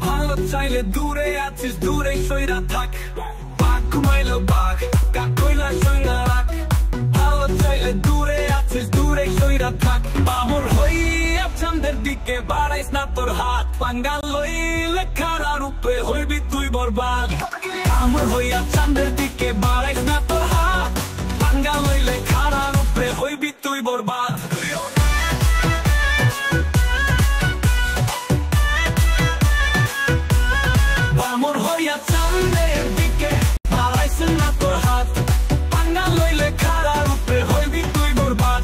ভালো চাইলে দূরে আছিস, দূরে সইরা থাক। বাঘ ঘুমাইলো বাঘ, কাক কইলা সইরা রাখ। ভালো চাইলে দূরে আছিস, দূরে সইরা থাক। বামর হইয়া চাঁদের দিকে বাড়াইস না তোর হাত। পাঙ্গা লইলে খাড়ার উপরে হইবি তুই বরবাদ। বামর হইয়া চাঁদের দিকে বাড়াইস না তোর হাত। পাঙ্গা লইলে খাড়ার উপরে হইবি তুই বরবাদ। বামর হইয়া চাঁদের দিকে বাড়াইস না তোর হাত। পাঙ্গা লইলে খাড়ার উপরে হইবি তুই বরবাদ।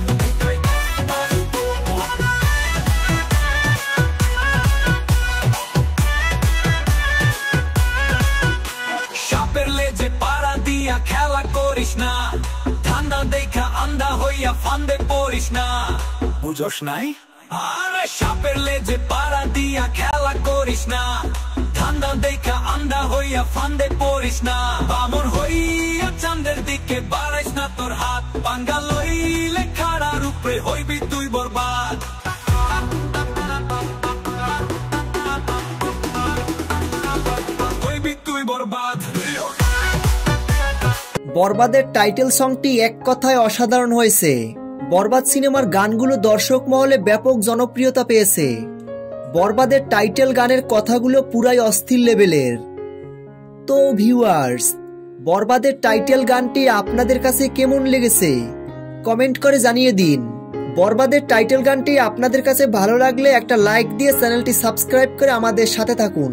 সাপের লেজে পাড়া দিয়া খেলা করিস না। ঠান্ডা দেখা আন্ধা হইয়া ফান্দে পড়িস না। বুঝোস নাই? আরে সাপের লেজে পাড়া দিয়া খেলা করিস না। ঠান্ডা দেখা আন্ধা হইয়া ফান্দে পড়িস না। বামর হইয়া চাঁদের দিকে বাড়াইস না তোর হাত। পাঙ্গা লইলে খাড়ার উপরে হইবি তুই বরবাদ। হইবি তুই বরবাদ। বরবাদের টাইটেল সংটি এক কথায় অসাধারণ হয়েছে। বরবাদ সিনেমার গানগুলো দর্শক মহলে ব্যাপক জনপ্রিয়তা পেয়েছে। বরবাদের টাইটেল গানের কথাগুলো পুরাই অস্থির লেভেলের। তো ভিউয়ার্স, বরবাদের টাইটেল গানটি আপনাদের কাছে কেমন লেগেছে কমেন্ট করে জানিয়ে দিন। বরবাদের টাইটেল গানটি আপনাদের কাছে ভালো লাগলে একটা লাইক দিয়ে চ্যানেলটি সাবস্ক্রাইব করে আমাদের সাথে থাকুন।